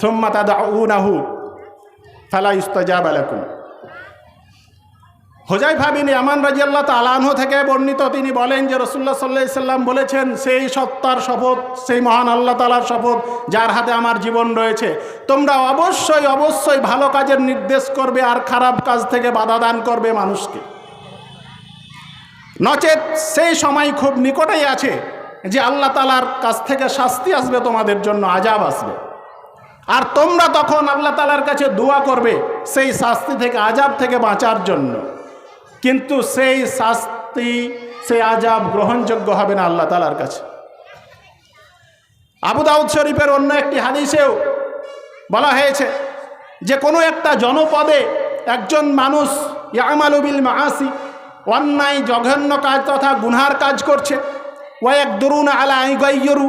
সুম্মা তাদউনাহু ফালা ইস্তাজাবা লাকুম। হুযায়ফা বিন ইয়ামান রাদিয়াল্লাহু তাআলা আনহু থেকে বর্ণিত, তিনি বলেন যে রাসূলুল্লাহ সাল্লাল্লাহু আলাইহি সাল্লাম বলেছেন, সেই সত্তার শপথ, সেই মহান আল্লাহ তাআলার শপথ যার হাতে আমার জীবন রয়েছে, তোমরা অবশ্যই অবশ্যই ভালো কাজের নির্দেশ করবে আর খারাপ কাজ থেকে বাধা দান করবে মানুষকে। নচেত সেই সময় খুব নিকটেই আছে যে আল্লাহ তাআলার কাছ থেকে শাস্তি আসবে, তোমাদের জন্য আযাব আসবে, আর তোমরা তখন আল্লাহ তাআলার কাছে দোয়া করবে সেই শাস্তি থেকে, আযাব থেকে বাঁচার জন্য। কিন্তু সেই শাস্তি, সেই আযাব গ্রহণযোগ্য হবে না আল্লাহ তাআলার কাছে। আবু দাউদ শরীফের অন্য একটি হাদিসেও বলা হয়েছে যে কোনো একটা জনপদে একজন মানুষ ইয়ামালু বিল মাআসি, অন্যায় জঘন্য কাজ তথা গুনহার কাজ করছে, ওয়ায়াকদুরুনা আলা আইগাইয়ুরু,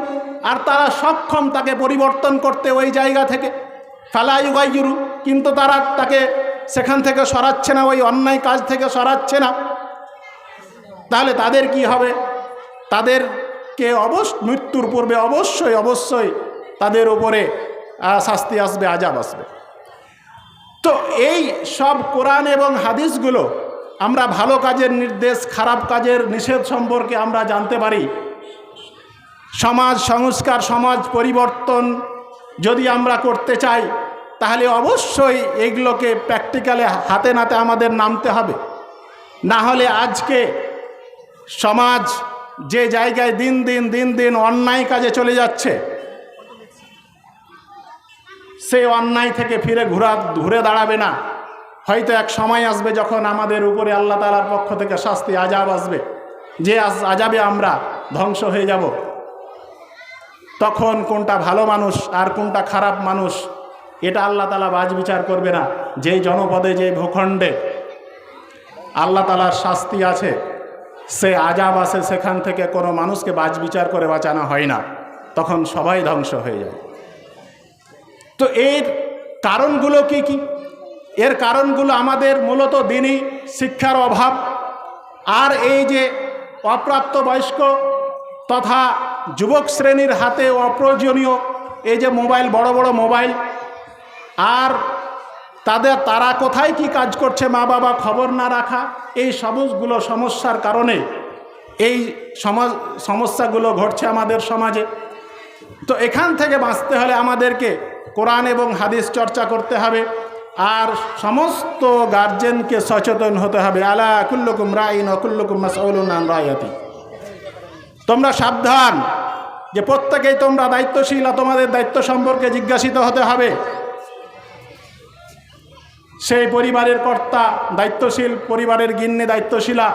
আর তারা সক্ষম তাকে পরিবর্তন করতে ওই জায়গা থেকে, ফালা ইউগাইয়ুরু, কিন্তু তারা তাকে সেখান থেকে সরাচ্ছে না, ওই অন্যায় কাজ থেকে সরাচ্ছে না। তাহলে তাদের কি হবে? তাদেরকে মৃত্যুর পূর্বে অবশ্যই অবশ্যই তাদের উপরে শাস্তি আসবে, আযাব আসবে। তো এই সব কোরআন এবং হাদিসগুলো আমরা ভালো কাজের নির্দেশ, খারাপ কাজের নিষেধ সম্পর্কে আমরা জানতে পারি। সমাজ সংস্কার, সমাজ পরিবর্তন যদি আমরা করতে চাই, তাহলে অবশ্যই এগুলোকে প্র্যাকটিক্যালে হাতে নাতে আমাদের নামতে হবে। না হলে আজকে সমাজ যে জায়গায় দিন দিন অন্যায় কাজে চলে যাচ্ছে, সেই অন্যায় থেকে ফিরে ঘুরে দাঁড়াবে না। হয়তো এক সময় আসবে যখন আমাদের উপরে আল্লাহ তাআলার পক্ষ থেকে শাস্তি, আযাব আসবে, যে আযাবে আমরা ধ্বংস হয়ে যাব। তখন কোনটা ভালো মানুষ আর কোনটা খারাপ মানুষ, এটা আল্লাহ তাআলা বাজ বিচার করবে না। যেই জনপদে, যেই ভূখণ্ডে আল্লাহ তাআলার শাস্তি আছে, সে আযাব আছে, সেখান থেকে কোনো মানুষকে বাজ বিচার করে বাঁচানো হয় না, তখন সবাই ধ্বংস হয়ে যায়। তো এর কারণগুলো কি কি? এর কারণগুলো আমাদের মূলত দিনই শিক্ষার অভাব, আর এই যে অপ্রাপ্তবয়স্ক তথা যুবক শ্রেণীর হাতে অপ্রয়োজনীয় এই যে মোবাইল, বড় বড় মোবাইল, আর তারা কোথায় কি কাজ করছে মা বাবা খবর না রাখা, এই সবগুলো সমস্যার কারণে এই সমস্যাগুলো ঘটছে আমাদের সমাজে। তো এখান থেকে বাঁচতে হলে আমাদেরকে কোরআন এবং হাদিস চর্চা করতে হবে, আর সমস্ত গার্জেনকে সচেতন হতে হবে। আলা কুল্লুকুম রাইন ওয়া কুল্লুকুম মাসউলুন আন রাইয়াতি। তোমরা সাবধান যে প্রত্যেকেই তোমরা দায়িত্বশীল, তোমাদের দায়িত্ব সম্পর্কে জিজ্ঞাসিত হতে হবে। সেই পরিবারের কর্তা দায়িত্বশীল, পরিবারের গিন্নি দায়িত্বশীলা,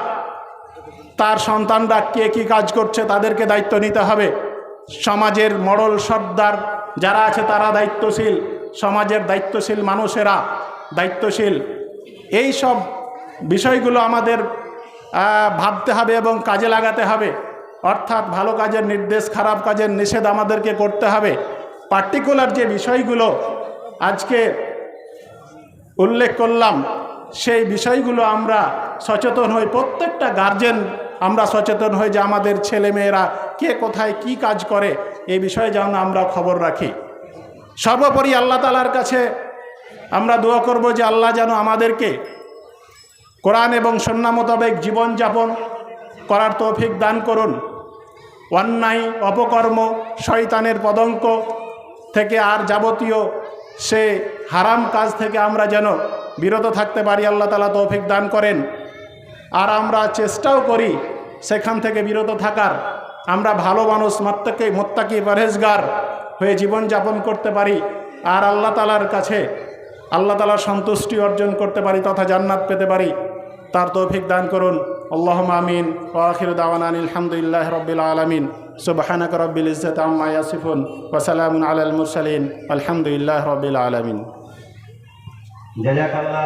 তার সন্তানরা কে কী কাজ করছে তাদেরকে দায়িত্ব নিতে হবে। সমাজের মডল সর্দার যারা আছে তারা দায়িত্বশীল, সমাজের দায়িত্বশীল মানুষেরা দায়িত্বশীল। এই সব বিষয়গুলো আমাদের ভাবতে হবে এবং কাজে লাগাতে হবে। অর্থাৎ ভালো কাজের নির্দেশ, খারাপ কাজের নিষেধ আমাদেরকে করতে হবে। পার্টিকুলার যে বিষয়গুলো আজকে উল্লেখ করলাম, সেই বিষয়গুলো আমরা সচেতন হই, প্রত্যেকটা গার্জেন আমরা সচেতন হই যে আমাদের ছেলেমেয়েরা কে কোথায় কি কাজ করে, এই বিষয়ে যেন আমরা খবর রাখি। সর্বোপরি আল্লাহ তাআলার কাছে আমরা দোয়া করব যে আল্লাহ যেন আমাদেরকে কোরআন এবং সুন্নাহ মোতাবেক জীবনযাপন করার তৌফিক দান করুন। অন্যায়, অপকর্ম, শয়তানের পদঙ্ক থেকে আর যাবতীয় সে হারাম কাজ থেকে আমরা যেন বিরত থাকতে পারি, আল্লাহ তাআলা তৌফিক দান করেন। আর আমরা চেষ্টাও করি সেখান থেকে বিরত থাকার, আমরা ভালো মানুষ, মুত্তাকি পরহেজগার হয়ে জীবনযাপন করতে পারি, আর আল্লাহ তাআলার কাছে আল্লাহ তাআলার সন্তুষ্টি অর্জন করতে পারি তথা জান্নাত পেতে পারি, তার তৌফিক দান করুন। আল্লাহুম্মা আমিন। ওয়া আখিরু দাওয়ানা আলহামদুলিল্লাহি রাব্বিল আলামিন। সুবহানাকা রাব্বিল ইজ্জাতি আম্মা ইয়াসিফুন ওয়া সালামুন আলাল মুরসালিন। আলহামদুলিল্লাহি রাব্বিল আলামিন। জাযাকাল্লাহ।